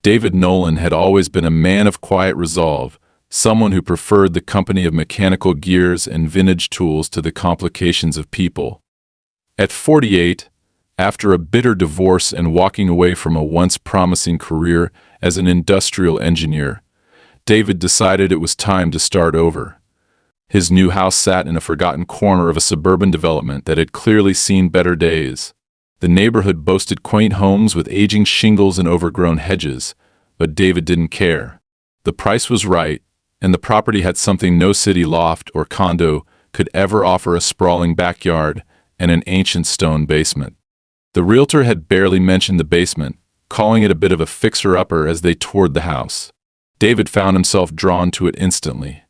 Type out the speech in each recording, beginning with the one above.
David Nolan had always been a man of quiet resolve, someone who preferred the company of mechanical gears and vintage tools to the complications of people. At 48, after a bitter divorce and walking away from a once promising career as an industrial engineer, David decided it was time to start over. His new house sat in a forgotten corner of a suburban development that had clearly seen better days. The neighborhood boasted quaint homes with aging shingles and overgrown hedges, but David didn't care. The price was right, and the property had something no city loft or condo could ever offer: a sprawling backyard and an ancient stone basement. The realtor had barely mentioned the basement, calling it a bit of a fixer-upper as they toured the house. David found himself drawn to it instantly.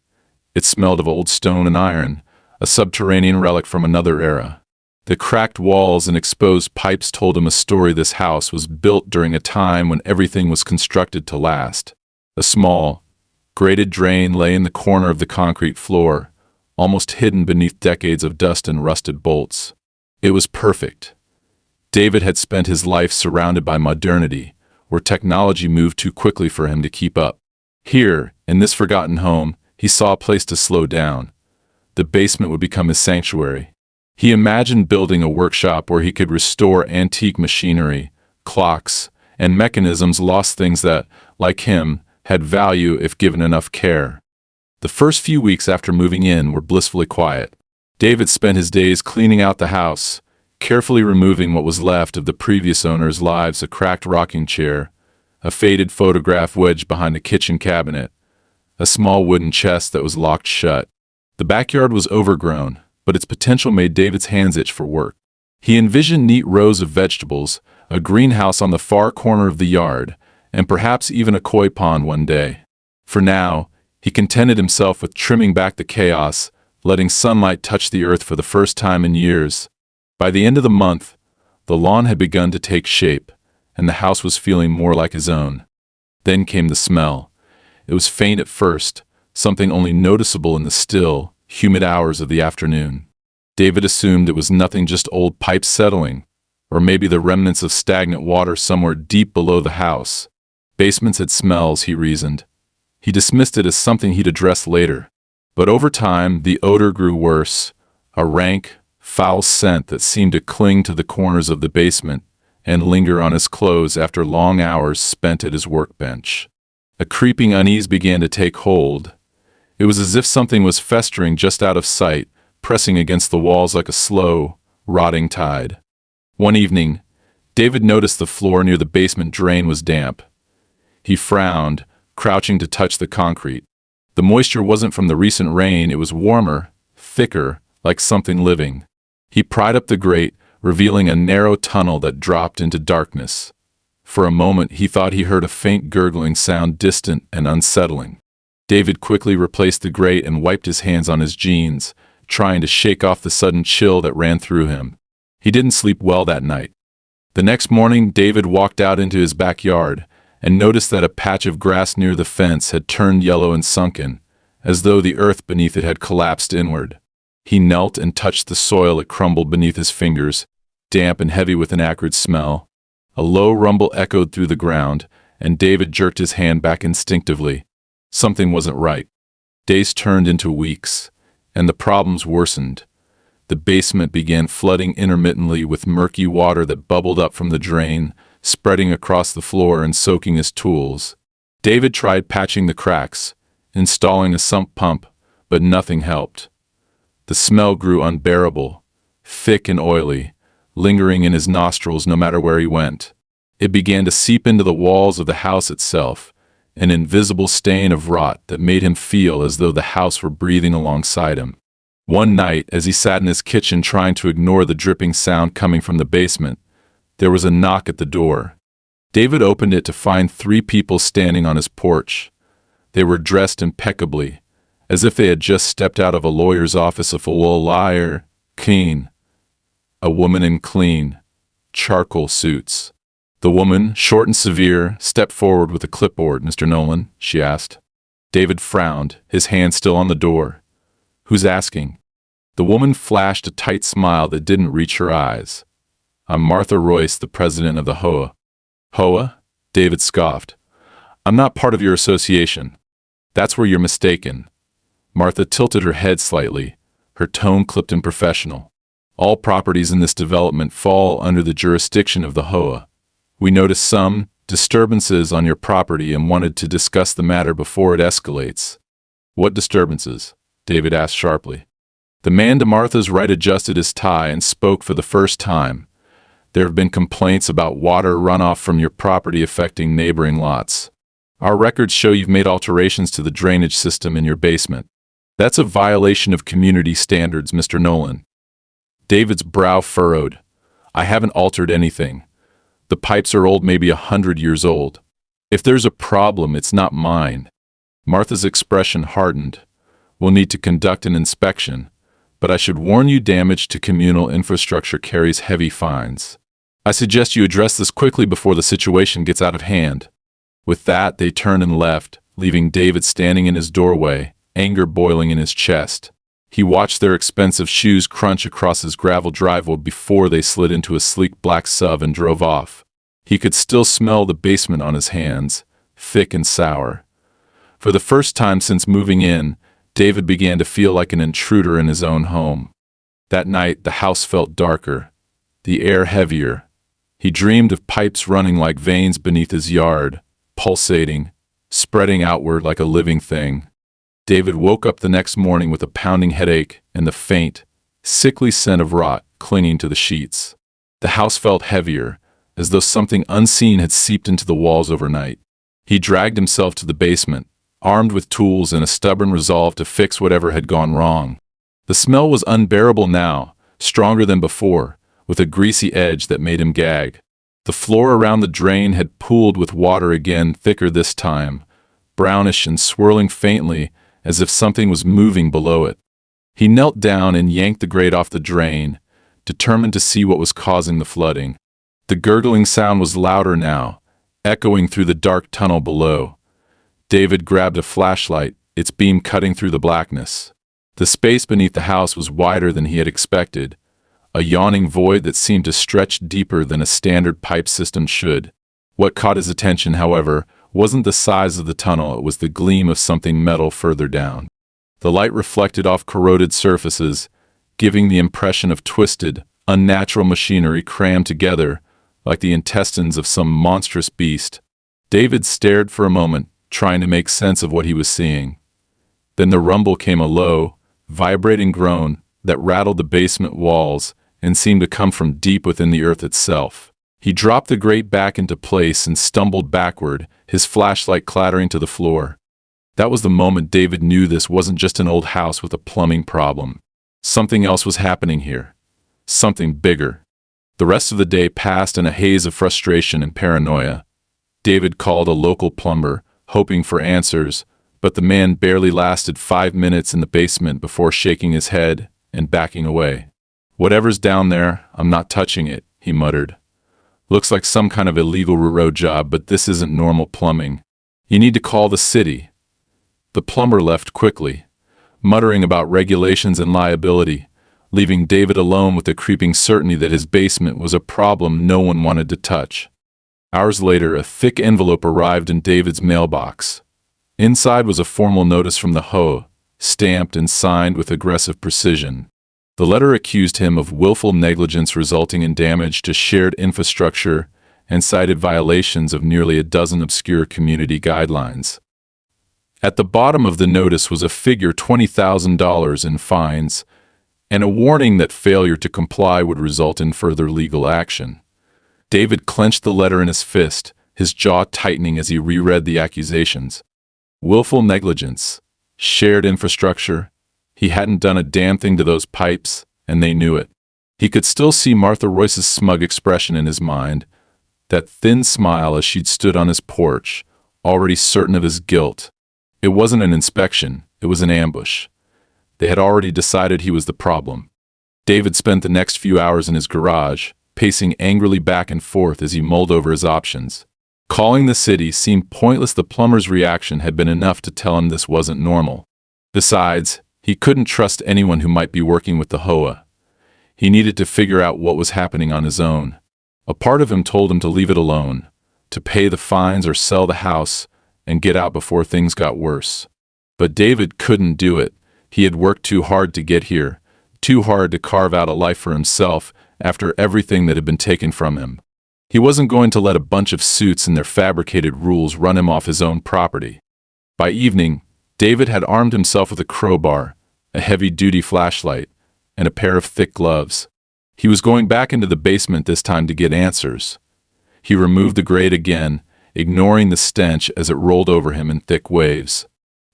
It smelled of old stone and iron, a subterranean relic from another era. The cracked walls and exposed pipes told him a story. This house was built during a time when everything was constructed to last. A small, grated drain lay in the corner of the concrete floor, almost hidden beneath decades of dust and rusted bolts. It was perfect. David had spent his life surrounded by modernity, where technology moved too quickly for him to keep up. Here, in this forgotten home, he saw a place to slow down. The basement would become his sanctuary. He imagined building a workshop where he could restore antique machinery, clocks, and mechanisms, lost things that, like him, had value if given enough care. The first few weeks after moving in were blissfully quiet. David spent his days cleaning out the house, carefully removing what was left of the previous owner's lives: a cracked rocking chair, a faded photograph wedged behind a kitchen cabinet, a small wooden chest that was locked shut. The backyard was overgrown, but its potential made David's hands itch for work. He envisioned neat rows of vegetables, a greenhouse on the far corner of the yard, and perhaps even a koi pond one day. For now, he contented himself with trimming back the chaos, letting sunlight touch the earth for the first time in years. By the end of the month, the lawn had begun to take shape, and the house was feeling more like his own. Then came the smell. It was faint at first, something only noticeable in the still, humid hours of the afternoon. David assumed it was nothing, just old pipes settling, or maybe the remnants of stagnant water somewhere deep below the house. Basements had smells, he reasoned. He dismissed it as something he'd address later. But over time, the odor grew worse, a rank, foul scent that seemed to cling to the corners of the basement and linger on his clothes after long hours spent at his workbench. A creeping unease began to take hold. It was as if something was festering just out of sight, pressing against the walls like a slow, rotting tide. One evening, David noticed the floor near the basement drain was damp. He frowned, crouching to touch the concrete. The moisture wasn't from the recent rain, it was warmer, thicker, like something living. He pried up the grate, revealing a narrow tunnel that dropped into darkness. For a moment, he thought he heard a faint gurgling sound, distant and unsettling. David quickly replaced the grate and wiped his hands on his jeans, trying to shake off the sudden chill that ran through him. He didn't sleep well that night. The next morning, David walked out into his backyard and noticed that a patch of grass near the fence had turned yellow and sunken, as though the earth beneath it had collapsed inward. He knelt and touched the soil. It crumbled beneath his fingers, damp and heavy with an acrid smell. A low rumble echoed through the ground, and David jerked his hand back instinctively. Something wasn't right. Days turned into weeks, and the problems worsened. The basement began flooding intermittently with murky water that bubbled up from the drain, spreading across the floor and soaking his tools. David tried patching the cracks, installing a sump pump, but nothing helped. The smell grew unbearable, thick and oily, lingering in his nostrils no matter where he went. It began to seep into the walls of the house itself, an invisible stain of rot that made him feel as though the house were breathing alongside him. One night, as he sat in his kitchen trying to ignore the dripping sound coming from the basement, there was a knock at the door. David opened it to find 3 people standing on his porch. They were dressed impeccably, as if they had just stepped out of a lawyer's office. A full liar, clean. A woman in clean, charcoal suits. The woman, short and severe, stepped forward with a clipboard. "Mr. Nolan?" she asked. David frowned, his hand still on the door. "Who's asking?" The woman flashed a tight smile that didn't reach her eyes. "I'm Martha Royce, the president of the HOA." "HOA?" David scoffed. I'm not part of your association. That's where you're mistaken. Martha tilted her head slightly, her tone clipped and professional. All properties in this development fall under the jurisdiction of the HOA. We noticed some disturbances on your property and wanted to discuss the matter before it escalates. What disturbances? David asked sharply. The man to Martha's right adjusted his tie and spoke for the first time. There have been complaints about water runoff from your property affecting neighboring lots. Our records show you've made alterations to the drainage system in your basement. That's a violation of community standards, Mr. Nolan. David's brow furrowed. I haven't altered anything. The pipes are old, maybe 100 years old. If there's a problem, it's not mine. Martha's expression hardened. We'll need to conduct an inspection, but I should warn you, damage to communal infrastructure carries heavy fines. I suggest you address this quickly before the situation gets out of hand. With that, they turned and left, leaving David standing in his doorway, anger boiling in his chest. He watched their expensive shoes crunch across his gravel driveway before they slid into a sleek black SUV and drove off. He could still smell the basement on his hands, thick and sour. For the first time since moving in, David began to feel like an intruder in his own home. That night, the house felt darker, the air heavier. He dreamed of pipes running like veins beneath his yard, pulsating, spreading outward like a living thing. David woke up the next morning with a pounding headache and the faint, sickly scent of rot clinging to the sheets. The house felt heavier, as though something unseen had seeped into the walls overnight. He dragged himself to the basement, armed with tools and a stubborn resolve to fix whatever had gone wrong. The smell was unbearable now, stronger than before, with a greasy edge that made him gag. The floor around the drain had pooled with water again, thicker this time, brownish and swirling faintly as if something was moving below it. He knelt down and yanked the grate off the drain, determined to see what was causing the flooding. The gurgling sound was louder now, echoing through the dark tunnel below. David grabbed a flashlight, its beam cutting through the blackness. The space beneath the house was wider than he had expected, a yawning void that seemed to stretch deeper than a standard pipe system should. What caught his attention, however, wasn't the size of the tunnel, it was the gleam of something metal further down. The light reflected off corroded surfaces, giving the impression of twisted, unnatural machinery crammed together like the intestines of some monstrous beast. David stared for a moment, trying to make sense of what he was seeing. Then the rumble came, a low, vibrating groan that rattled the basement walls and seemed to come from deep within the earth itself. He dropped the grate back into place and stumbled backward, his flashlight clattering to the floor. That was the moment David knew this wasn't just an old house with a plumbing problem. Something else was happening here. Something bigger. The rest of the day passed in a haze of frustration and paranoia. David called a local plumber, hoping for answers, but the man barely lasted 5 minutes in the basement before shaking his head and backing away. Whatever's down there, I'm not touching it, he muttered. Looks like some kind of illegal road job, but this isn't normal plumbing. You need to call the city. The plumber left quickly, muttering about regulations and liability, leaving David alone with the creeping certainty that his basement was a problem no one wanted to touch. Hours later, a thick envelope arrived in David's mailbox. Inside was a formal notice from the HOA, stamped and signed with aggressive precision. The letter accused him of willful negligence resulting in damage to shared infrastructure and cited violations of nearly a dozen obscure community guidelines. At the bottom of the notice was a figure $20,000 in fines and a warning that failure to comply would result in further legal action. David clenched the letter in his fist, his jaw tightening as he reread the accusations. Willful negligence, shared infrastructure. He hadn't done a damn thing to those pipes, and they knew it. He could still see Martha Royce's smug expression in his mind, that thin smile as she'd stood on his porch, already certain of his guilt. It wasn't an inspection, it was an ambush. They had already decided he was the problem. David spent the next few hours in his garage, pacing angrily back and forth as he mulled over his options. Calling the city seemed pointless. The plumber's reaction had been enough to tell him this wasn't normal. Besides, he couldn't trust anyone who might be working with the HOA. He needed to figure out what was happening on his own. A part of him told him to leave it alone, to pay the fines or sell the house and get out before things got worse. But David couldn't do it. He had worked too hard to get here, too hard to carve out a life for himself after everything that had been taken from him. He wasn't going to let a bunch of suits and their fabricated rules run him off his own property. By evening, David had armed himself with a crowbar, a heavy-duty flashlight, and a pair of thick gloves. He was going back into the basement this time to get answers. He removed the grate again, ignoring the stench as it rolled over him in thick waves.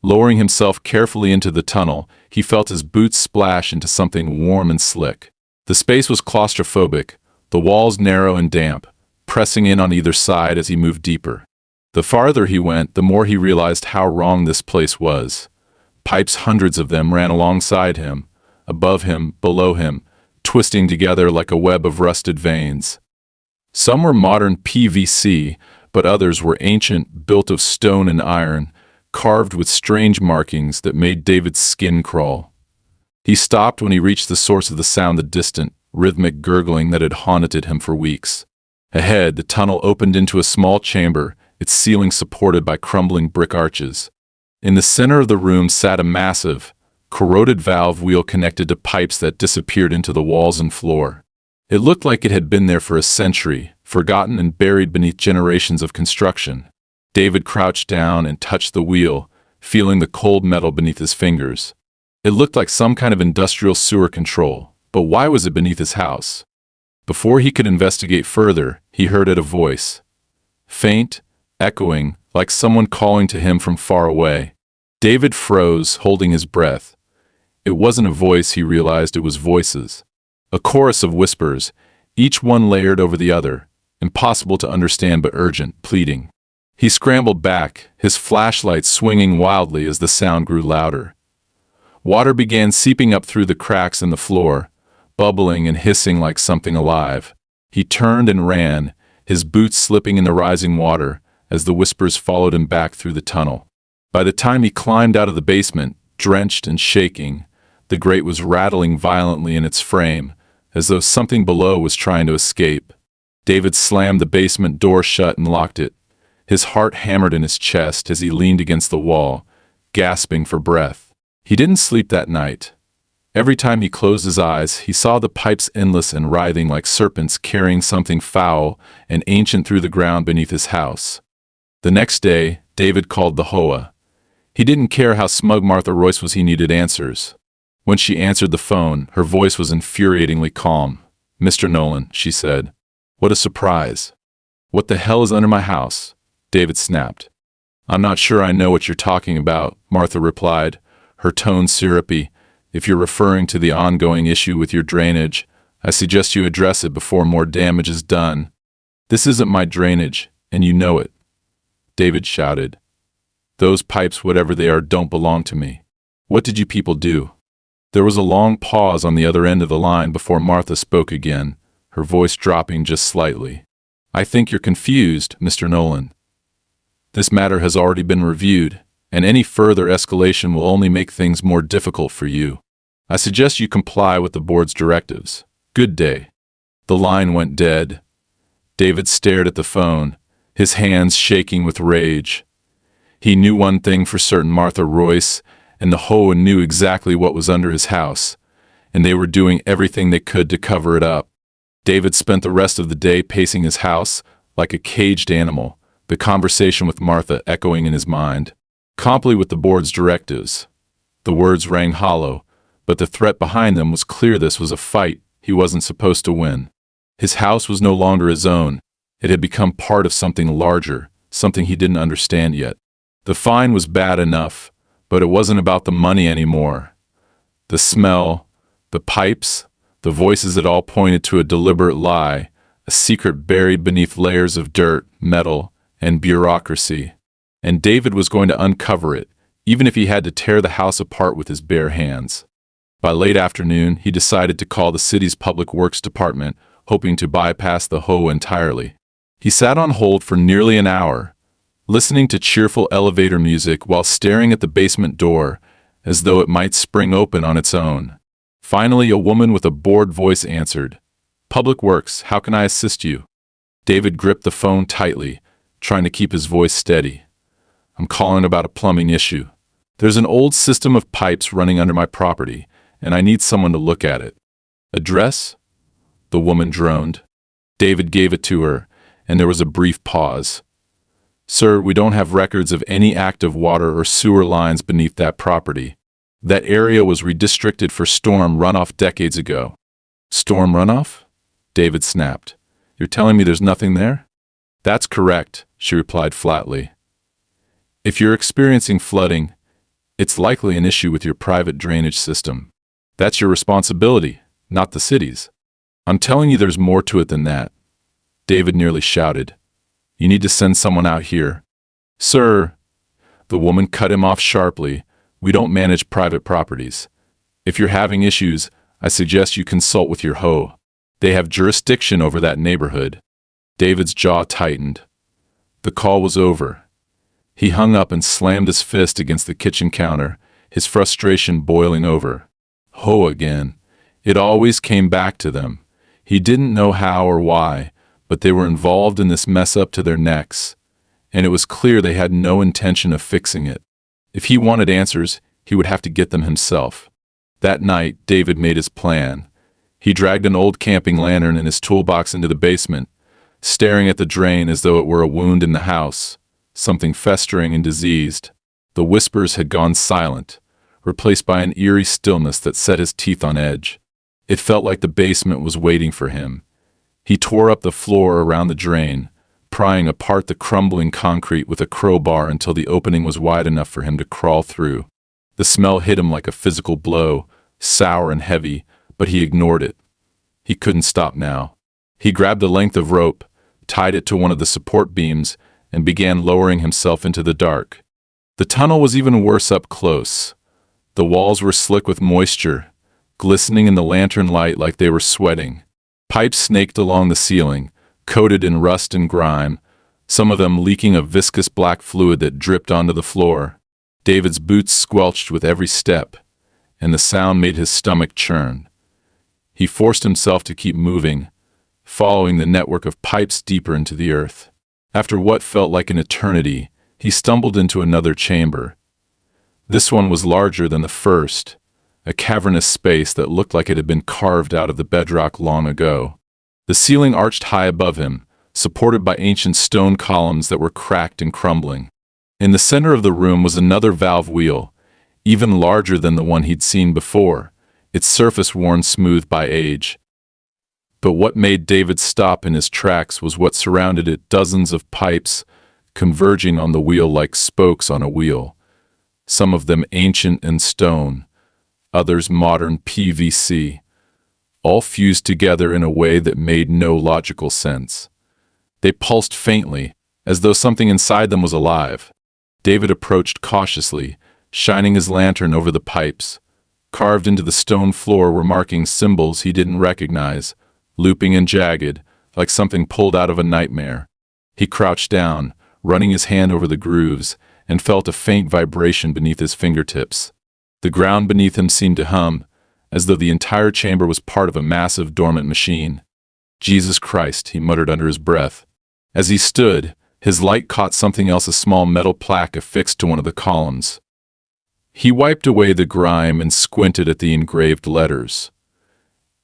Lowering himself carefully into the tunnel, he felt his boots splash into something warm and slick. The space was claustrophobic, the walls narrow and damp, pressing in on either side as he moved deeper. The farther he went, the more he realized how wrong this place was. Pipes, hundreds of them, ran alongside him, above him, below him, twisting together like a web of rusted veins. Some were modern PVC, but others were ancient, built of stone and iron, carved with strange markings that made David's skin crawl. He stopped when he reached the source of the sound, the distant, rhythmic gurgling that had haunted him for weeks. Ahead, the tunnel opened into a small chamber, its ceiling supported by crumbling brick arches. In the center of the room sat a massive, corroded valve wheel connected to pipes that disappeared into the walls and floor. It looked like it had been there for a century, forgotten and buried beneath generations of construction. David crouched down and touched the wheel, feeling the cold metal beneath his fingers. It looked like some kind of industrial sewer control, but why was it beneath his house? Before he could investigate further, he heard a voice. Faint, echoing, like someone calling to him from far away. David froze, holding his breath. It wasn't a voice, he realized, it was voices. A chorus of whispers, each one layered over the other, impossible to understand but urgent, pleading. He scrambled back, his flashlight swinging wildly as the sound grew louder. Water began seeping up through the cracks in the floor, bubbling and hissing like something alive. He turned and ran, his boots slipping in the rising water as the whispers followed him back through the tunnel. By the time he climbed out of the basement, drenched and shaking, the grate was rattling violently in its frame, as though something below was trying to escape. David slammed the basement door shut and locked it. His heart hammered in his chest as he leaned against the wall, gasping for breath. He didn't sleep that night. Every time he closed his eyes, he saw the pipes endless and writhing like serpents carrying something foul and ancient through the ground beneath his house. The next day, David called the HOA. He didn't care how smug Martha Royce was, he needed answers. When she answered the phone, her voice was infuriatingly calm. "Mr. Nolan," she said. "What a surprise." "What the hell is under my house?" David snapped. "I'm not sure I know what you're talking about," Martha replied, her tone syrupy. "If you're referring to the ongoing issue with your drainage, I suggest you address it before more damage is done." "This isn't my drainage, and you know it," David shouted. "Those pipes, whatever they are, don't belong to me. What did you people do?" There was a long pause on the other end of the line before Martha spoke again, her voice dropping just slightly. "I think you're confused, Mr. Nolan. This matter has already been reviewed, and any further escalation will only make things more difficult for you. I suggest you comply with the board's directives. Good day." The line went dead. David stared at the phone, his hands shaking with rage. He knew one thing for certain: Martha Royce and the HOA knew exactly what was under his house, and they were doing everything they could to cover it up. David spent the rest of the day pacing his house like a caged animal, the conversation with Martha echoing in his mind. Comply with the board's directives. The words rang hollow, but the threat behind them was clear. This was a fight he wasn't supposed to win. His house was no longer his own. It had become part of something larger, something he didn't understand yet. The fine was bad enough, but it wasn't about the money anymore. The smell, the pipes, the voices, it all pointed to a deliberate lie, a secret buried beneath layers of dirt, metal, and bureaucracy. And David was going to uncover it, even if he had to tear the house apart with his bare hands. By late afternoon, he decided to call the city's public works department, hoping to bypass the HOA entirely. He sat on hold for nearly an hour, listening to cheerful elevator music while staring at the basement door, as though it might spring open on its own. Finally, a woman with a bored voice answered. "Public Works, how can I assist you?" David gripped the phone tightly, trying to keep his voice steady. I'm calling about a plumbing issue. There's an old system of pipes running under my property, and I need someone to look at it. Address? The woman droned. David gave it to her, and there was a brief pause. Sir, we don't have records of any active water or sewer lines beneath that property. That area was redistricted for storm runoff decades ago. Storm runoff? David snapped. You're telling me there's nothing there? That's correct, she replied flatly. If you're experiencing flooding, it's likely an issue with your private drainage system. That's your responsibility, not the city's. I'm telling you there's more to it than that. David nearly shouted. You need to send someone out here. Sir, the woman cut him off sharply. We don't manage private properties. If you're having issues, I suggest you consult with your HOA. They have jurisdiction over that neighborhood. David's jaw tightened. The call was over. He hung up and slammed his fist against the kitchen counter, his frustration boiling over. HOA again. It always came back to them. He didn't know how or why, but they were involved in this mess up to their necks, and it was clear they had no intention of fixing it. If he wanted answers, he would have to get them himself. That night, David made his plan. He dragged an old camping lantern in his toolbox into the basement, staring at the drain as though it were a wound in the house, something festering and diseased. The whispers had gone silent, replaced by an eerie stillness that set his teeth on edge. It felt like the basement was waiting for him. He tore up the floor around the drain, prying apart the crumbling concrete with a crowbar until the opening was wide enough for him to crawl through. The smell hit him like a physical blow, sour and heavy, but he ignored it. He couldn't stop now. He grabbed a length of rope, tied it to one of the support beams, and began lowering himself into the dark. The tunnel was even worse up close. The walls were slick with moisture, glistening in the lantern light like they were sweating. Pipes snaked along the ceiling, coated in rust and grime, some of them leaking a viscous black fluid that dripped onto the floor. David's boots squelched with every step, and the sound made his stomach churn. He forced himself to keep moving, following the network of pipes deeper into the earth. After what felt like an eternity, he stumbled into another chamber. This one was larger than the first, a cavernous space that looked like it had been carved out of the bedrock long ago. The ceiling arched high above him, supported by ancient stone columns that were cracked and crumbling. In the center of the room was another valve wheel, even larger than the one he'd seen before, its surface worn smooth by age. But what made David stop in his tracks was what surrounded it: dozens of pipes converging on the wheel like spokes on a wheel, some of them ancient and stone, others modern PVC, all fused together in a way that made no logical sense. They pulsed faintly, as though something inside them was alive. David approached cautiously, shining his lantern over the pipes. Carved into the stone floor were marking symbols he didn't recognize, looping and jagged, like something pulled out of a nightmare. He crouched down, running his hand over the grooves, and felt a faint vibration beneath his fingertips. The ground beneath him seemed to hum, as though the entire chamber was part of a massive dormant machine. Jesus Christ, he muttered under his breath. As he stood, his light caught something else, a small metal plaque affixed to one of the columns. He wiped away the grime and squinted at the engraved letters.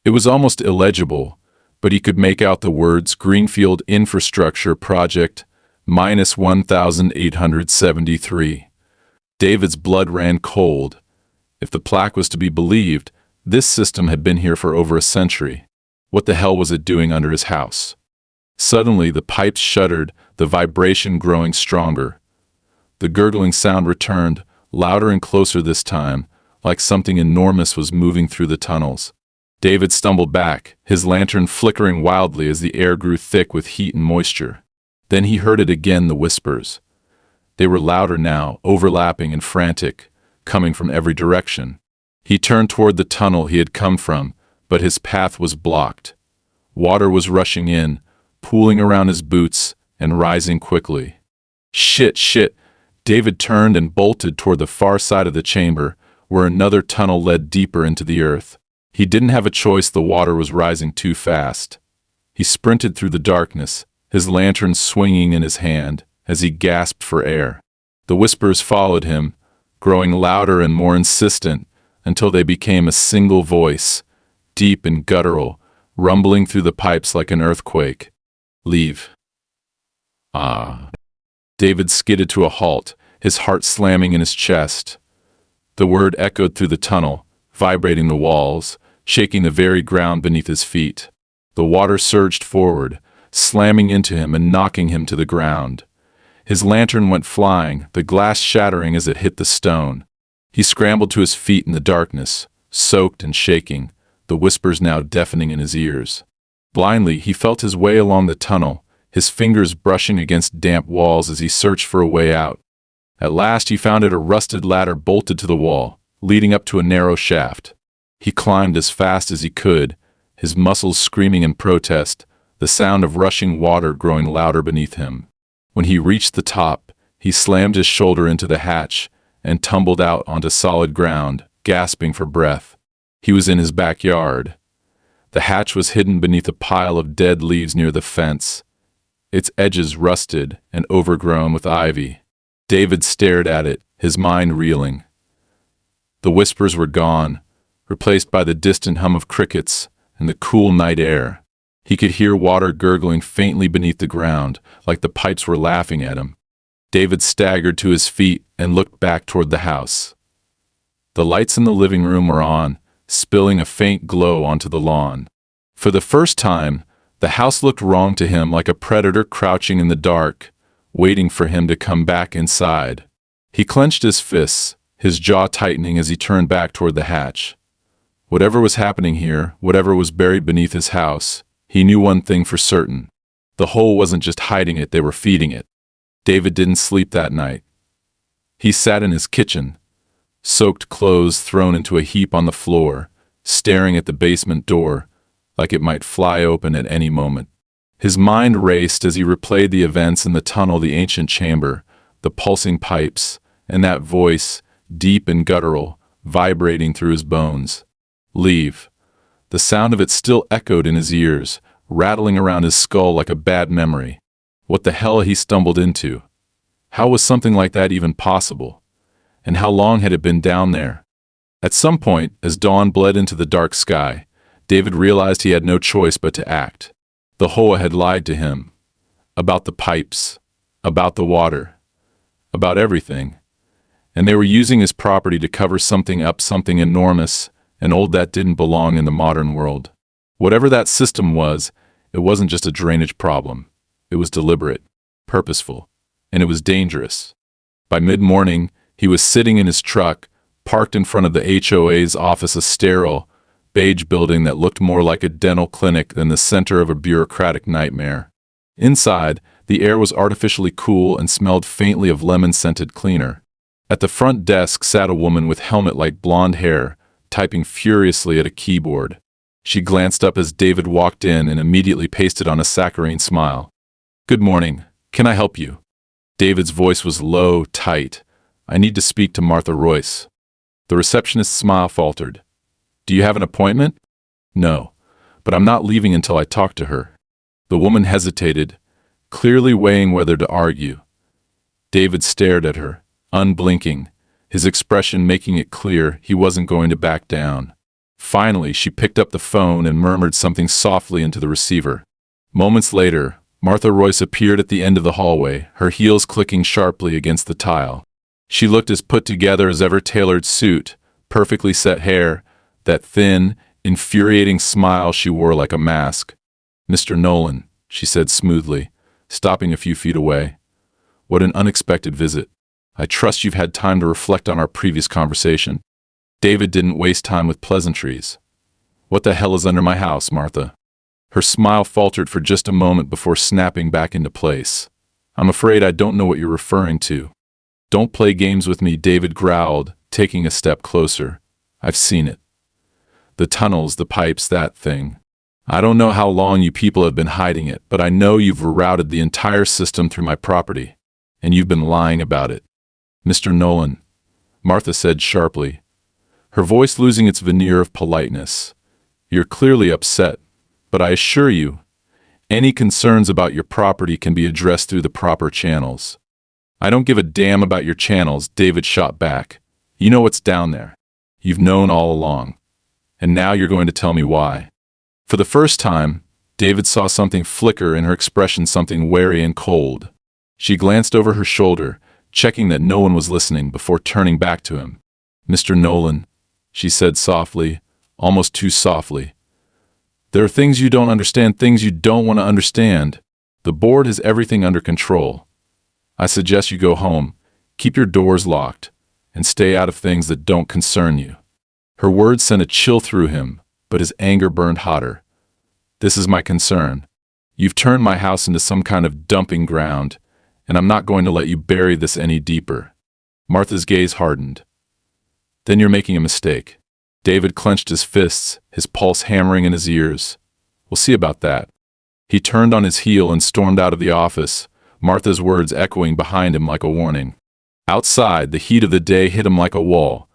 It was almost illegible, but he could make out the words Greenfield Infrastructure Project -1873. David's blood ran cold. If the plaque was to be believed, this system had been here for over a century. What the hell was it doing under his house? Suddenly, the pipes shuddered, the vibration growing stronger. The gurgling sound returned, louder and closer this time, like something enormous was moving through the tunnels. David stumbled back, his lantern flickering wildly as the air grew thick with heat and moisture. Then he heard it again, the whispers. They were louder now, overlapping and frantic, coming from every direction. He turned toward the tunnel he had come from, but his path was blocked. Water was rushing in, pooling around his boots and rising quickly. Shit! David turned and bolted toward the far side of the chamber, where another tunnel led deeper into the earth. He didn't have a choice, the water was rising too fast. He sprinted through the darkness, his lantern swinging in his hand, as he gasped for air. The whispers followed him, growing louder and more insistent until they became a single voice, deep and guttural, rumbling through the pipes like an earthquake. Leave. Ah. David skidded to a halt, his heart slamming in his chest. The word echoed through the tunnel, vibrating the walls, shaking the very ground beneath his feet. The water surged forward, slamming into him and knocking him to the ground. His lantern went flying, the glass shattering as it hit the stone. He scrambled to his feet in the darkness, soaked and shaking, the whispers now deafening in his ears. Blindly, he felt his way along the tunnel, his fingers brushing against damp walls as he searched for a way out. At last he found it, a rusted ladder bolted to the wall, leading up to a narrow shaft. He climbed as fast as he could, his muscles screaming in protest, the sound of rushing water growing louder beneath him. When he reached the top, he slammed his shoulder into the hatch and tumbled out onto solid ground, gasping for breath. He was in his backyard. The hatch was hidden beneath a pile of dead leaves near the fence, its edges rusted and overgrown with ivy. David stared at it, his mind reeling. The whispers were gone, replaced by the distant hum of crickets and the cool night air. He could hear water gurgling faintly beneath the ground, like the pipes were laughing at him. David staggered to his feet and looked back toward the house. The lights in the living room were on, spilling a faint glow onto the lawn. For the first time, the house looked wrong to him, like a predator crouching in the dark, waiting for him to come back inside. He clenched his fists, his jaw tightening as he turned back toward the hatch. Whatever was happening here, whatever was buried beneath his house, he knew one thing for certain. The hole wasn't just hiding it, they were feeding it. David didn't sleep that night. He sat in his kitchen, soaked clothes thrown into a heap on the floor, staring at the basement door, like it might fly open at any moment. His mind raced as he replayed the events in the tunnel, the ancient chamber, the pulsing pipes, and that voice, deep and guttural, vibrating through his bones. Leave. The sound of it still echoed in his ears, rattling around his skull like a bad memory. What the hell had he stumbled into? How was something like that even possible? And how long had it been down there? At some point, as dawn bled into the dark sky, David realized he had no choice but to act. The HOA had lied to him. About the pipes. About the water. About everything. And they were using his property to cover something up, something enormous and old that didn't belong in the modern world. Whatever that system was, it wasn't just a drainage problem. It was deliberate, purposeful, and it was dangerous. By mid-morning, he was sitting in his truck, parked in front of the HOA's office, a sterile, beige building that looked more like a dental clinic than the center of a bureaucratic nightmare. Inside, the air was artificially cool and smelled faintly of lemon-scented cleaner. At the front desk sat a woman with helmet-like blonde hair, typing furiously at a keyboard. She glanced up as David walked in and immediately pasted on a saccharine smile. "Good morning. Can I help you?" David's voice was low, tight. "I need to speak to Martha Royce." The receptionist's smile faltered. "Do you have an appointment?" "No, but I'm not leaving until I talk to her." The woman hesitated, clearly weighing whether to argue. David stared at her, unblinking, his expression making it clear he wasn't going to back down. Finally, she picked up the phone and murmured something softly into the receiver. Moments later, Martha Royce appeared at the end of the hallway, her heels clicking sharply against the tile. She looked as put together as ever, tailored suit, perfectly set hair, that thin, infuriating smile she wore like a mask. "Mr. Nolan," she said smoothly, stopping a few feet away. "What an unexpected visit. I trust you've had time to reflect on our previous conversation." David didn't waste time with pleasantries. "What the hell is under my house, Martha?" Her smile faltered for just a moment before snapping back into place. "I'm afraid I don't know what you're referring to." "Don't play games with me," David growled, taking a step closer. "I've seen it. The tunnels, the pipes, that thing. I don't know how long you people have been hiding it, but I know you've rerouted the entire system through my property, and you've been lying about it." "Mr. Nolan," Martha said sharply, her voice losing its veneer of politeness, "you're clearly upset, but I assure you, any concerns about your property can be addressed through the proper channels." "I don't give a damn about your channels," David shot back. "You know what's down there. You've known all along. And now you're going to tell me why." For the first time, David saw something flicker in her expression, something wary and cold. She glanced over her shoulder, checking that no one was listening before turning back to him. "Mr. Nolan," she said softly, almost too softly, "there are things you don't understand, things you don't want to understand. The board has everything under control. I suggest you go home, keep your doors locked, and stay out of things that don't concern you." Her words sent a chill through him, but his anger burned hotter. "This is my concern. You've turned my house into some kind of dumping ground, and I'm not going to let you bury this any deeper." Martha's gaze hardened. "Then you're making a mistake." David clenched his fists, his pulse hammering in his ears. "We'll see about that." He turned on his heel and stormed out of the office, Martha's words echoing behind him like a warning. Outside, the heat of the day hit him like a wall,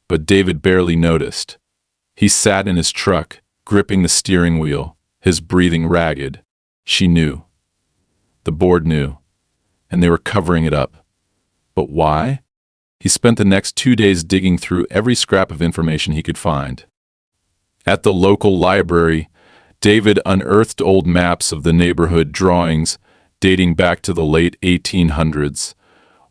but David barely noticed. He sat in his truck, gripping the steering wheel, his breathing ragged. She knew. The board knew, and they were covering it up. But why? He spent the next 2 days digging through every scrap of information he could find. At the local library, David unearthed old maps of the neighborhood, drawings dating back to the late 1800s,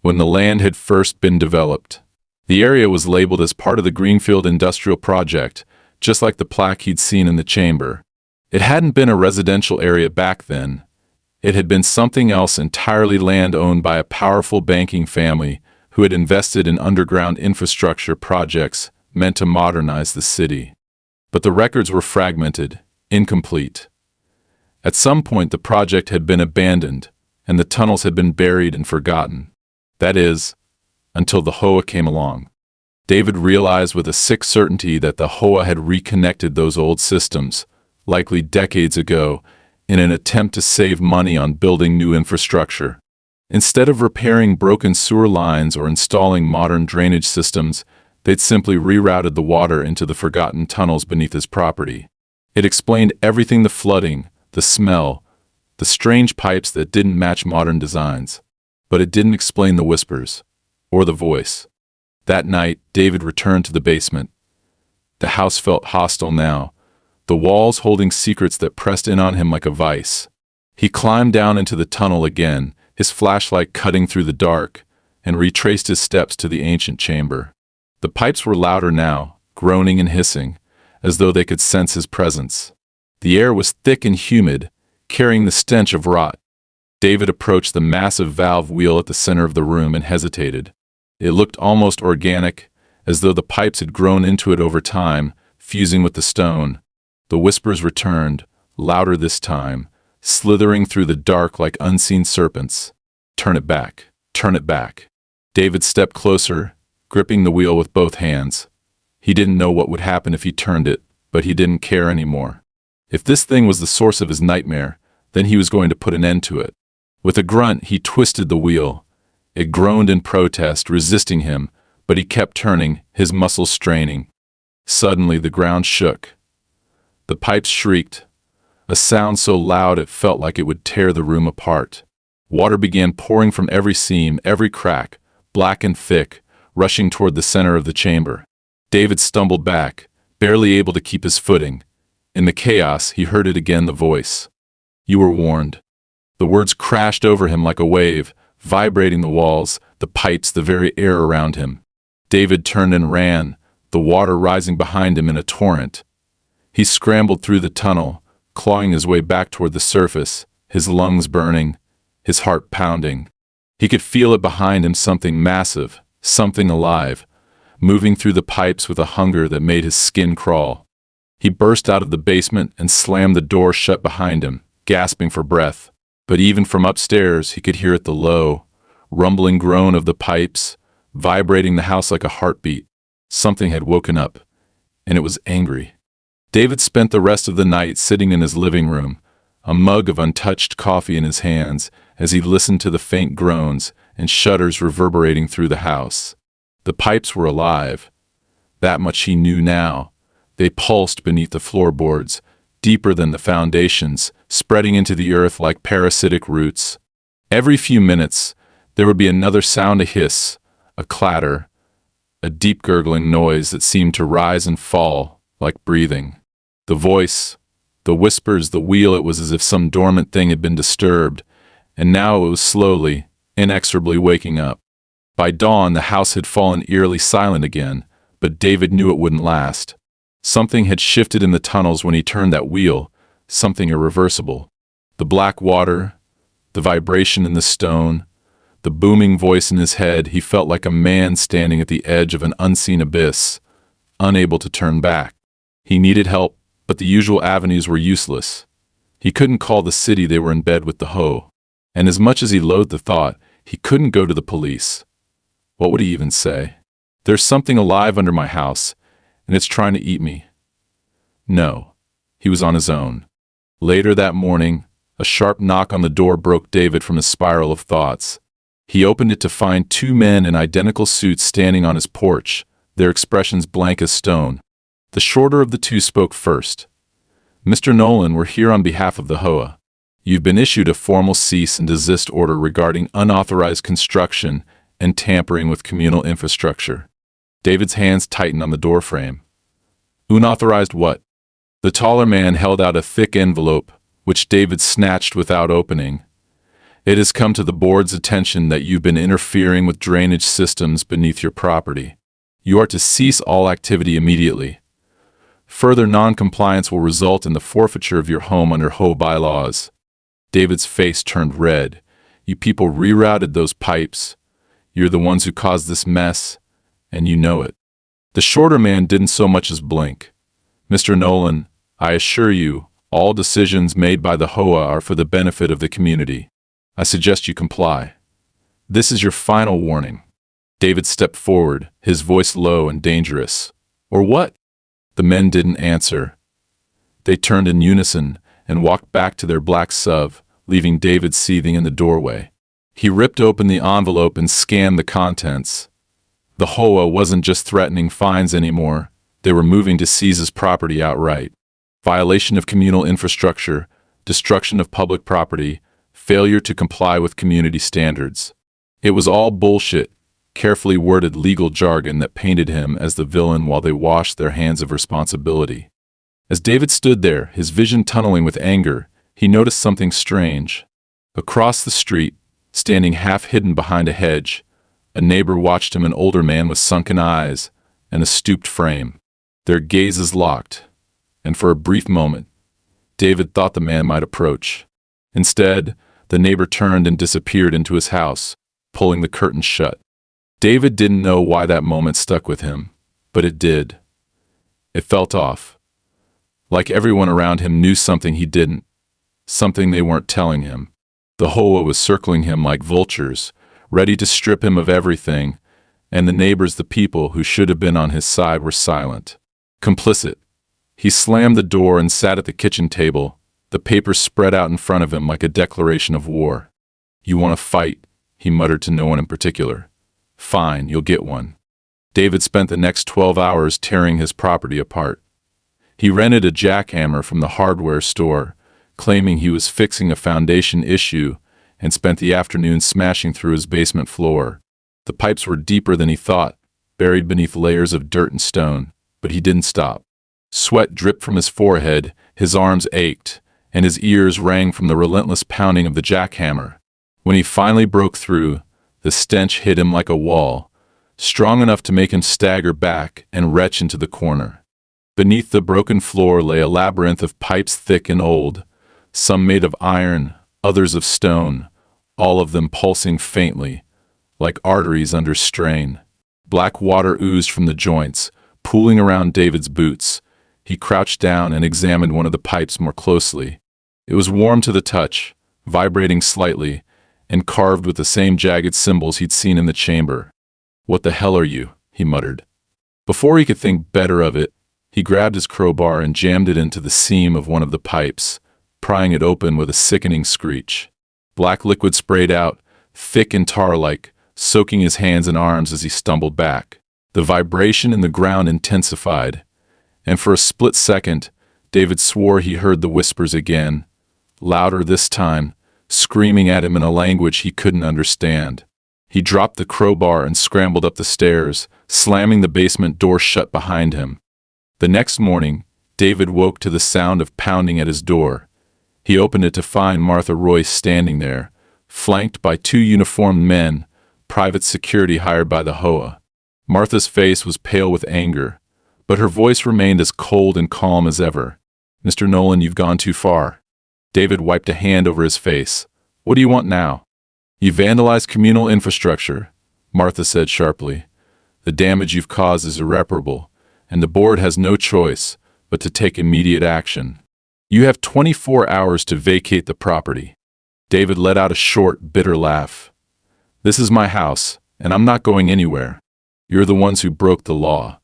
when the land had first been developed. The area was labeled as part of the Greenfield Industrial Project, just like the plaque he'd seen in the chamber. It hadn't been a residential area back then. It had been something else entirely, land owned by a powerful banking family who had invested in underground infrastructure projects meant to modernize the city. But the records were fragmented, incomplete. At some point, the project had been abandoned, and the tunnels had been buried and forgotten. That is, until the HOA came along. David realized with a sick certainty that the HOA had reconnected those old systems, likely decades ago, in an attempt to save money on building new infrastructure. Instead of repairing broken sewer lines or installing modern drainage systems, they'd simply rerouted the water into the forgotten tunnels beneath his property. It explained everything: the flooding, the smell, the strange pipes that didn't match modern designs. But it didn't explain the whispers, or the voice. That night, David returned to the basement. The house felt hostile now, the walls holding secrets that pressed in on him like a vice. He climbed down into the tunnel again, his flashlight cutting through the dark, and retraced his steps to the ancient chamber. The pipes were louder now, groaning and hissing, as though they could sense his presence. The air was thick and humid, carrying the stench of rot. David approached the massive valve wheel at the center of the room and hesitated. It looked almost organic, as though the pipes had grown into it over time, fusing with the stone. The whispers returned, louder this time, slithering through the dark like unseen serpents. "Turn it back. Turn it back." David stepped closer, gripping the wheel with both hands. He didn't know what would happen if he turned it, but he didn't care anymore. If this thing was the source of his nightmare, then he was going to put an end to it. With a grunt, he twisted the wheel. It groaned in protest, resisting him, but he kept turning, his muscles straining. Suddenly, the ground shook. The pipes shrieked, a sound so loud it felt like it would tear the room apart. Water began pouring from every seam, every crack, black and thick, rushing toward the center of the chamber. David stumbled back, barely able to keep his footing. In the chaos, he heard it again, the voice. "You were warned." The words crashed over him like a wave, vibrating the walls, the pipes, the very air around him. David turned and ran, the water rising behind him in a torrent. He scrambled through the tunnel, clawing his way back toward the surface, his lungs burning, his heart pounding. He could feel it behind him, something massive, something alive, moving through the pipes with a hunger that made his skin crawl. He burst out of the basement and slammed the door shut behind him, gasping for breath. But even from upstairs, he could hear it, the low, rumbling groan of the pipes, vibrating the house like a heartbeat. Something had woken up, and it was angry. David spent the rest of the night sitting in his living room, a mug of untouched coffee in his hands, as he listened to the faint groans and shudders reverberating through the house. The pipes were alive. That much he knew now. They pulsed beneath the floorboards, deeper than the foundations, spreading into the earth like parasitic roots. Every few minutes, There would be another sound, a hiss, a clatter, a deep gurgling noise that seemed to rise and fall, like breathing. The voice, the whispers, the wheel, it was as if some dormant thing had been disturbed, and now it was slowly, inexorably waking up. By dawn, the house had fallen eerily silent again, but David knew it wouldn't last. Something had shifted in the tunnels when he turned that wheel, something irreversible. The black water, the vibration in the stone, the booming voice in his head. He felt like a man standing at the edge of an unseen abyss, unable to turn back. He needed help, but the usual avenues were useless. He couldn't call the city, they were in bed with the HOA. And as much as he loathed the thought, he couldn't go to the police. What would he even say? There's something alive under my house, and it's trying to eat me. No, he was on his own. Later that morning, a sharp knock on the door broke David from his spiral of thoughts. He opened it to find two men in identical suits standing on his porch, their expressions blank as stone. The shorter of the two spoke first. "Mr. Nolan, we're here on behalf of the HOA. You've been issued a formal cease and desist order regarding unauthorized construction and tampering with communal infrastructure." David's hands tightened on the doorframe. "Unauthorized what?" The taller man held out a thick envelope, which David snatched without opening. "It has come to the board's attention that you've been interfering with drainage systems beneath your property. You are to cease all activity immediately. Further non-compliance will result in the forfeiture of your home under HOA bylaws." David's face turned red. "You people rerouted those pipes. You're the ones who caused this mess, and you know it." The shorter man didn't so much as blink. "Mr. Nolan, I assure you, all decisions made by the HOA are for the benefit of the community. I suggest you comply. This is your final warning." David stepped forward, his voice low and dangerous. "Or what?" The men didn't answer. They turned in unison and walked back to their black SUV, leaving David seething in the doorway. He ripped open the envelope and scanned the contents. The HOA wasn't just threatening fines anymore. They were moving to seize his property outright. Violation of communal infrastructure, destruction of public property, failure to comply with community standards. It was all bullshit, carefully worded legal jargon that painted him as the villain while they washed their hands of responsibility. As David stood there, his vision tunneling with anger, he noticed something strange. Across the street, standing half hidden behind a hedge, a neighbor watched him, an older man with sunken eyes and a stooped frame. Their gazes locked, and for a brief moment, David thought the man might approach. Instead, the neighbor turned and disappeared into his house, pulling the curtains shut. David didn't know why that moment stuck with him, but it did. It felt off. Like everyone around him knew something he didn't, something they weren't telling him. The HOA was circling him like vultures, ready to strip him of everything, and the neighbors, the people who should have been on his side, were silent. Complicit. He slammed the door and sat at the kitchen table, the papers spread out in front of him like a declaration of war. "You want to fight?" he muttered to no one in particular. "Fine, you'll get one." David spent the next 12 hours tearing his property apart. He rented a jackhammer from the hardware store, claiming he was fixing a foundation issue, and spent the afternoon smashing through his basement floor. The pipes were deeper than he thought, buried beneath layers of dirt and stone, but he didn't stop. Sweat dripped from his forehead, his arms ached, and his ears rang from the relentless pounding of the jackhammer. When he finally broke through, the stench hit him like a wall, strong enough to make him stagger back and retch into the corner. Beneath the broken floor lay a labyrinth of pipes thick and old, some made of iron, others of stone, all of them pulsing faintly, like arteries under strain. Black water oozed from the joints, pooling around David's boots. He crouched down and examined one of the pipes more closely. It was warm to the touch, vibrating slightly, and carved with the same jagged symbols he'd seen in the chamber. "What the hell are you?" he muttered. Before he could think better of it, he grabbed his crowbar and jammed it into the seam of one of the pipes, prying it open with a sickening screech. Black liquid sprayed out, thick and tar-like, soaking his hands and arms as he stumbled back. The vibration in the ground intensified, and for a split second, David swore he heard the whispers again, louder this time, screaming at him in a language he couldn't understand. He dropped the crowbar and scrambled up the stairs, slamming the basement door shut behind him. The next morning, David woke to the sound of pounding at his door. He opened it to find Martha Royce standing there, flanked by two uniformed men, private security hired by the HOA. Martha's face was pale with anger, but her voice remained as cold and calm as ever. "Mr. Nolan, you've gone too far." David wiped a hand over his face. "What do you want now?" "You vandalized communal infrastructure," Martha said sharply. "The damage you've caused is irreparable, and the board has no choice but to take immediate action. You have 24 hours to vacate the property." David let out a short, bitter laugh. "This is my house, and I'm not going anywhere. You're the ones who broke the law.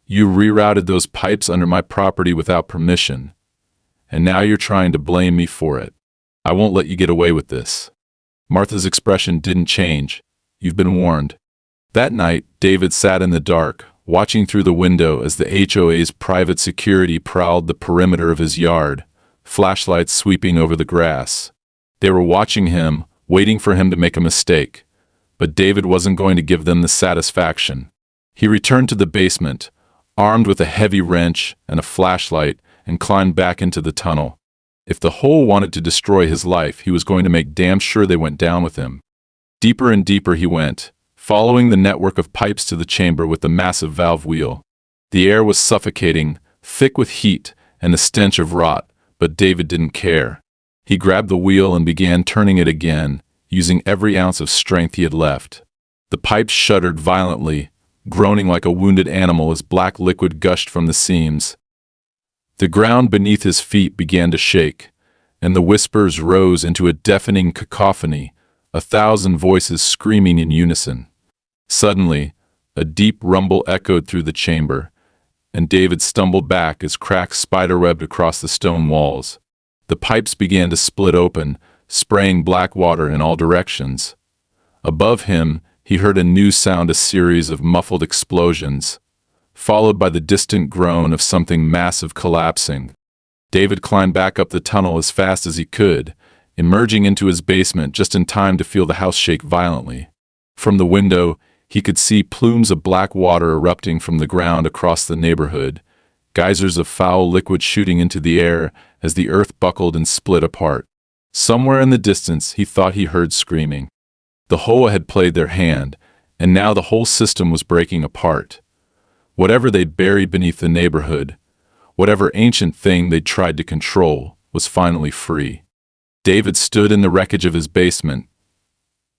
You rerouted those pipes under my property without permission, and now you're trying to blame me for it. I won't let you get away with this." Martha's expression didn't change. "You've been warned." That night, David sat in the dark, watching through the window as the HOA's private security prowled the perimeter of his yard, flashlights sweeping over the grass. They were watching him, waiting for him to make a mistake. But David wasn't going to give them the satisfaction. He returned to the basement, armed with a heavy wrench and a flashlight, and climbed back into the tunnel. If the HOA wanted to destroy his life, he was going to make damn sure they went down with him. Deeper and deeper he went, following the network of pipes to the chamber with the massive valve wheel. The air was suffocating, thick with heat and the stench of rot, but David didn't care. He grabbed the wheel and began turning it again, using every ounce of strength he had left. The pipes shuddered violently, groaning like a wounded animal as black liquid gushed from the seams. The ground beneath his feet began to shake, and the whispers rose into a deafening cacophony, 1,000 voices screaming in unison. Suddenly, a deep rumble echoed through the chamber, and David stumbled back as cracks spiderwebbed across the stone walls. The pipes began to split open, spraying black water in all directions. Above him, he heard a new sound, a series of muffled explosions, followed by the distant groan of something massive collapsing. David climbed back up the tunnel as fast as he could, emerging into his basement just in time to feel the house shake violently. From the window, he could see plumes of black water erupting from the ground across the neighborhood, geysers of foul liquid shooting into the air as the earth buckled and split apart. Somewhere in the distance, he thought he heard screaming. The HOA had played their hand, and now the whole system was breaking apart. Whatever they'd buried beneath the neighborhood, whatever ancient thing they'd tried to control, was finally free. David stood in the wreckage of his basement,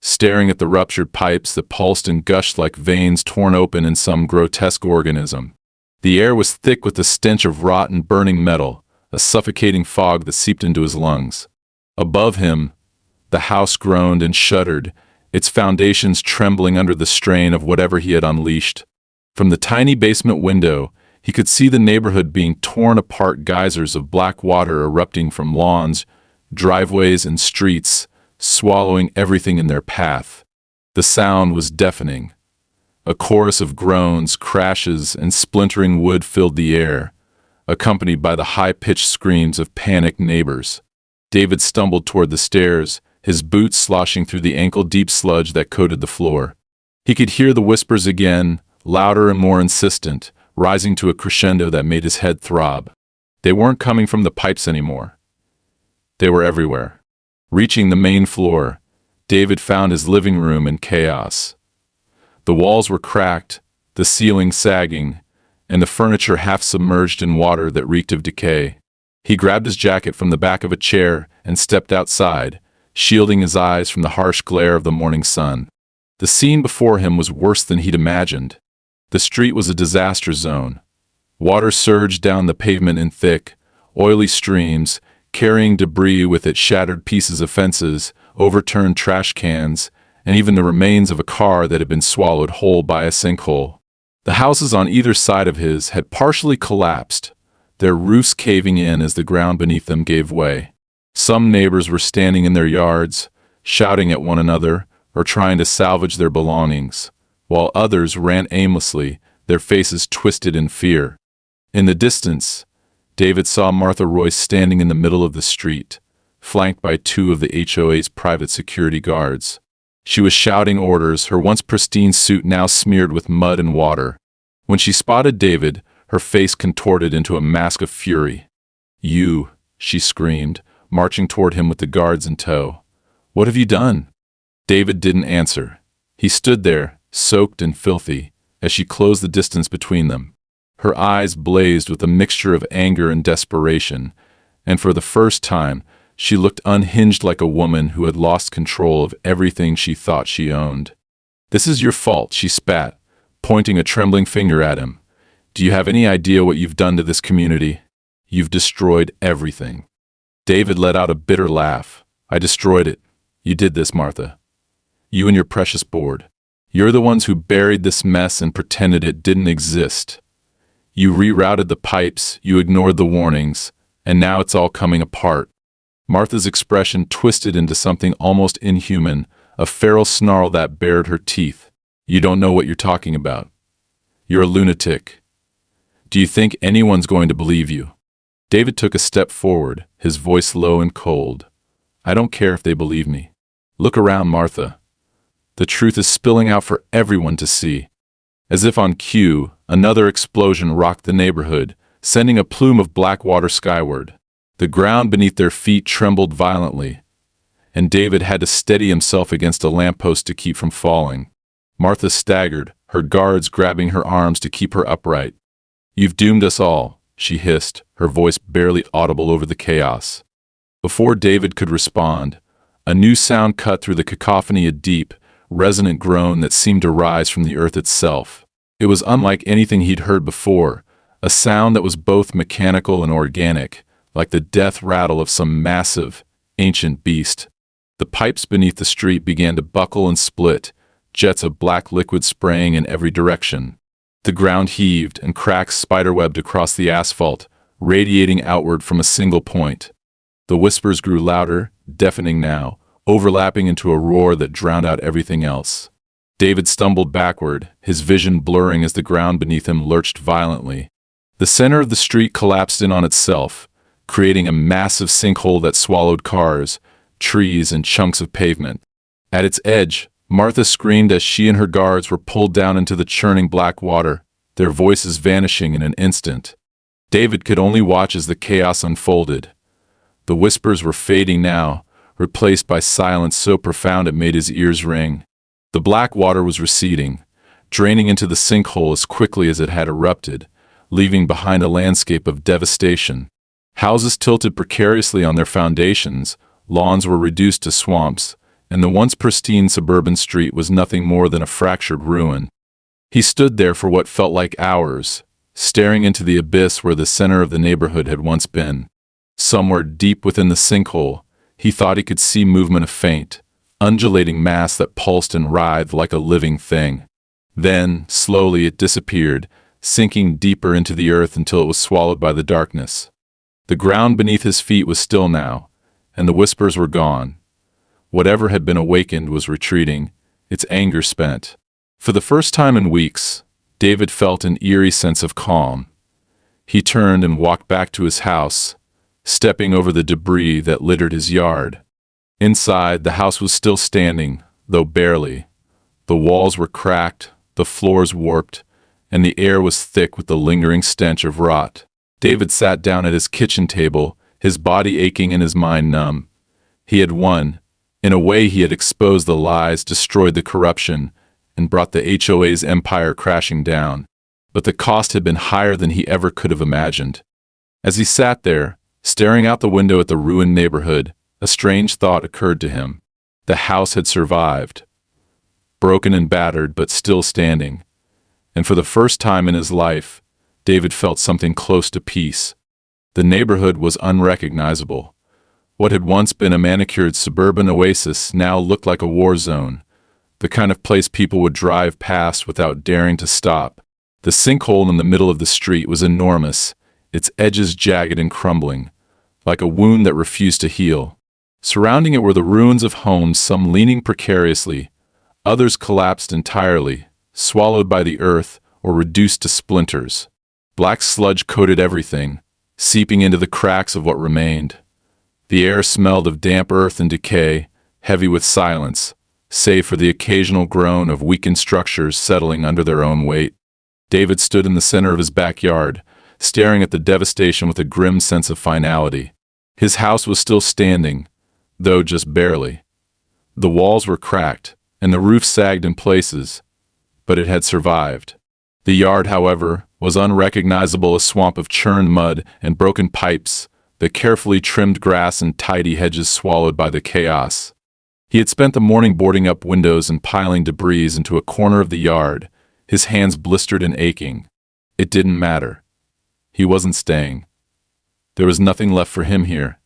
staring at the ruptured pipes that pulsed and gushed like veins torn open in some grotesque organism. The air was thick with the stench of rot and burning metal, a suffocating fog that seeped into his lungs. Above him, the house groaned and shuddered, its foundations trembling under the strain of whatever he had unleashed. From the tiny basement window, he could see the neighborhood being torn apart, geysers of black water erupting from lawns, driveways, and streets, swallowing everything in their path. The sound was deafening. A chorus of groans, crashes, and splintering wood filled the air, accompanied by the high-pitched screams of panicked neighbors. David stumbled toward the stairs, his boots sloshing through the ankle-deep sludge that coated the floor. He could hear the whispers again, louder and more insistent, rising to a crescendo that made his head throb. They weren't coming from the pipes anymore. They were everywhere. Reaching the main floor, David found his living room in chaos. The walls were cracked, the ceiling sagging, and the furniture half submerged in water that reeked of decay. He grabbed his jacket from the back of a chair and stepped outside, shielding his eyes from the harsh glare of the morning sun. The scene before him was worse than he'd imagined. The street was a disaster zone. Water surged down the pavement in thick, oily streams, carrying debris with it, shattered pieces of fences, overturned trash cans, and even the remains of a car that had been swallowed whole by a sinkhole. The houses on either side of his had partially collapsed, their roofs caving in as the ground beneath them gave way. Some neighbors were standing in their yards, shouting at one another or trying to salvage their belongings, while others ran aimlessly, their faces twisted in fear. In the distance, David saw Martha Royce standing in the middle of the street, flanked by two of the HOA's private security guards. She was shouting orders, her once pristine suit now smeared with mud and water. When she spotted David, her face contorted into a mask of fury. "You," she screamed, marching toward him with the guards in tow. "What have you done?" David didn't answer. He stood there, soaked and filthy, as she closed the distance between them. Her eyes blazed with a mixture of anger and desperation, and for the first time, she looked unhinged like a woman who had lost control of everything she thought she owned. "This is your fault," she spat, pointing a trembling finger at him. "Do you have any idea what you've done to this community? You've destroyed everything." David let out a bitter laugh. "I destroyed it. You did this, Martha. You and your precious board. You're the ones who buried this mess and pretended it didn't exist. You rerouted the pipes, you ignored the warnings, and now it's all coming apart." Martha's expression twisted into something almost inhuman, a feral snarl that bared her teeth. "You don't know what you're talking about. You're a lunatic. Do you think anyone's going to believe you?" David took a step forward, his voice low and cold. "I don't care if they believe me. Look around, Martha. The truth is spilling out for everyone to see." As if on cue, another explosion rocked the neighborhood, sending a plume of black water skyward. The ground beneath their feet trembled violently, and David had to steady himself against a lamppost to keep from falling. Martha staggered, her guards grabbing her arms to keep her upright. "You've doomed us all," she hissed, her voice barely audible over the chaos. Before David could respond, a new sound cut through the cacophony, a deep, resonant groan that seemed to rise from the earth itself. It was unlike anything he'd heard before, a sound that was both mechanical and organic, like the death rattle of some massive, ancient beast. The pipes beneath the street began to buckle and split, jets of black liquid spraying in every direction. The ground heaved and cracks spiderwebbed across the asphalt, radiating outward from a single point. The whispers grew louder, deafening now, overlapping into a roar that drowned out everything else. David stumbled backward, his vision blurring as the ground beneath him lurched violently. The center of the street collapsed in on itself, creating a massive sinkhole that swallowed cars, trees, and chunks of pavement. At its edge, Martha screamed as she and her guards were pulled down into the churning black water, their voices vanishing in an instant. David could only watch as the chaos unfolded. The whispers were fading now, replaced by silence so profound it made his ears ring. The black water was receding, draining into the sinkhole as quickly as it had erupted, leaving behind a landscape of devastation. Houses tilted precariously on their foundations, lawns were reduced to swamps, and the once pristine suburban street was nothing more than a fractured ruin. He stood there for what felt like hours, staring into the abyss where the center of the neighborhood had once been. Somewhere deep within the sinkhole, he thought he could see movement, a faint, undulating mass that pulsed and writhed like a living thing. Then, slowly, it disappeared, sinking deeper into the earth until it was swallowed by the darkness. The ground beneath his feet was still now, and the whispers were gone. Whatever had been awakened was retreating, its anger spent. For the first time in weeks, David felt an eerie sense of calm. He turned and walked back to his house, stepping over the debris that littered his yard. Inside, the house was still standing, though barely. The walls were cracked, the floors warped, and the air was thick with the lingering stench of rot. David sat down at his kitchen table, his body aching and his mind numb. He had won. In a way, he had exposed the lies, destroyed the corruption, and brought the HOA's empire crashing down. But the cost had been higher than he ever could have imagined. As he sat there, staring out the window at the ruined neighborhood, a strange thought occurred to him. The house had survived, broken and battered, but still standing. And for the first time in his life, David felt something close to peace. The neighborhood was unrecognizable. What had once been a manicured suburban oasis now looked like a war zone, the kind of place people would drive past without daring to stop. The sinkhole in the middle of the street was enormous, its edges jagged and crumbling, like a wound that refused to heal. Surrounding it were the ruins of homes, some leaning precariously, others collapsed entirely, swallowed by the earth or reduced to splinters. Black sludge coated everything, seeping into the cracks of what remained. The air smelled of damp earth and decay, heavy with silence, save for the occasional groan of weakened structures settling under their own weight. David stood in the center of his backyard, staring at the devastation with a grim sense of finality. His house was still standing, though just barely. The walls were cracked, and the roof sagged in places, but it had survived. The yard, however, was unrecognizable, a swamp of churned mud and broken pipes, the carefully trimmed grass and tidy hedges swallowed by the chaos. He had spent the morning boarding up windows and piling debris into a corner of the yard, his hands blistered and aching. It didn't matter. He wasn't staying. There was nothing left for him here.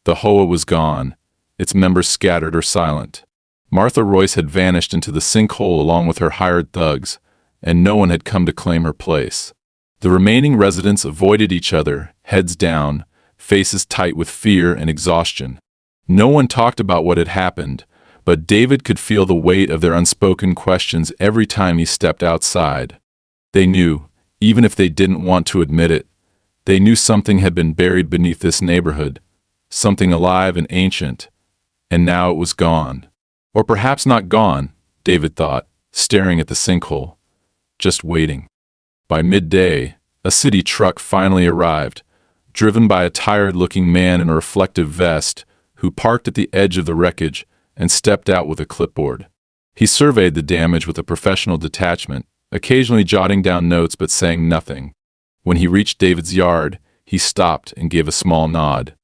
The HOA was gone, its members scattered or silent. Martha Royce had vanished into the sinkhole along with her hired thugs, and no one had come to claim her place. The remaining residents avoided each other, heads down, faces tight with fear and exhaustion. No one talked about what had happened, but David could feel the weight of their unspoken questions every time he stepped outside. They knew, even if they didn't want to admit it, they knew something had been buried beneath this neighborhood, something alive and ancient, and now it was gone. Or perhaps not gone, David thought, staring at the sinkhole, just waiting. By midday, a city truck finally arrived, driven by a tired-looking man in a reflective vest who parked at the edge of the wreckage and stepped out with a clipboard. He surveyed the damage with a professional detachment, occasionally jotting down notes but saying nothing. When he reached David's yard, he stopped and gave a small nod.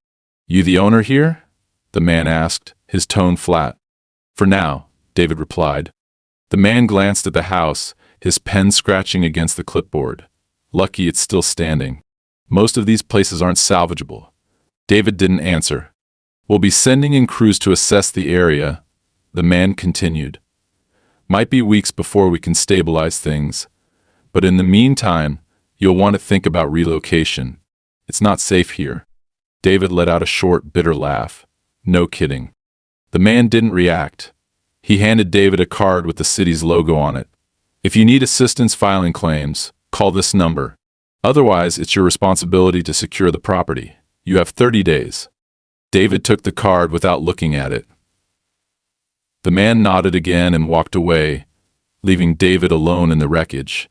"You the owner here?" the man asked, his tone flat. "For now," David replied. The man glanced at the house, his pen scratching against the clipboard. "Lucky it's still standing. Most of these places aren't salvageable." David didn't answer. "We'll be sending in crews to assess the area," the man continued. "Might be weeks before we can stabilize things, but in the meantime, you'll want to think about relocation. It's not safe here." David let out a short, bitter laugh. "No kidding." The man didn't react. He handed David a card with the city's logo on it. "If you need assistance filing claims, call this number. Otherwise, it's your responsibility to secure the property. You have 30 days. David took the card without looking at it. The man nodded again and walked away, leaving David alone in the wreckage.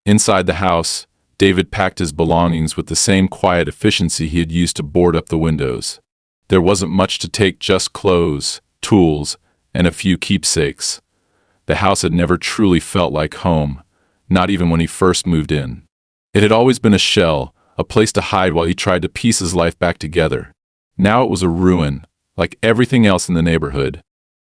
Inside the house, David packed his belongings with the same quiet efficiency he had used to board up the windows. There wasn't much to take, just clothes, tools, and a few keepsakes. The house had never truly felt like home, not even when he first moved in. It had always been a shell, a place to hide while he tried to piece his life back together. Now it was a ruin, like everything else in the neighborhood.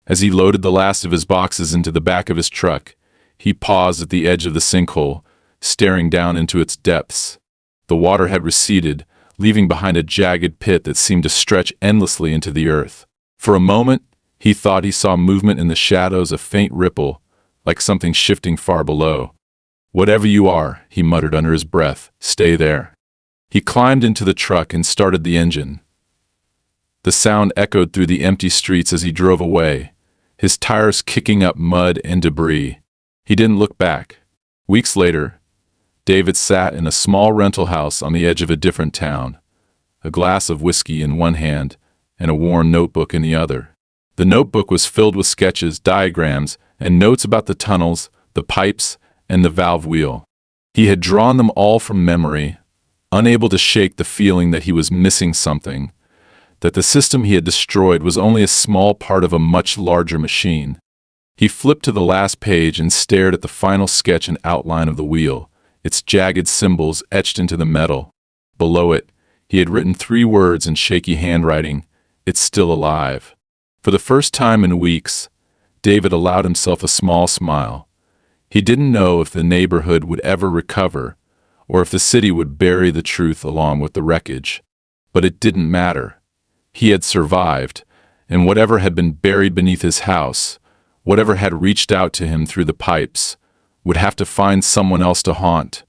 As he loaded the last of his boxes into the back of his truck, he paused at the edge of the sinkhole, staring down into its depths. The water had receded, leaving behind a jagged pit that seemed to stretch endlessly into the earth. For a moment, he thought he saw movement in the shadows, a faint ripple, like something shifting far below. "Whatever you are," he muttered under his breath, "stay there." He climbed into the truck and started the engine. The sound echoed through the empty streets as he drove away, his tires kicking up mud and debris. He didn't look back. Weeks later, David sat in a small rental house on the edge of a different town, a glass of whiskey in one hand and a worn notebook in the other. The notebook was filled with sketches, diagrams, and notes about the tunnels, the pipes, and the valve wheel. He had drawn them all from memory, unable to shake the feeling that he was missing something, that the system he had destroyed was only a small part of a much larger machine. He flipped to the last page and stared at the final sketch and outline of the wheel, its jagged symbols etched into the metal. Below it, he had written 3 words in shaky handwriting: "It's still alive." For the first time in weeks, David allowed himself a small smile. He didn't know if the neighborhood would ever recover, or if the city would bury the truth along with the wreckage. But it didn't matter. He had survived, and whatever had been buried beneath his house, whatever had reached out to him through the pipes, would have to find someone else to haunt.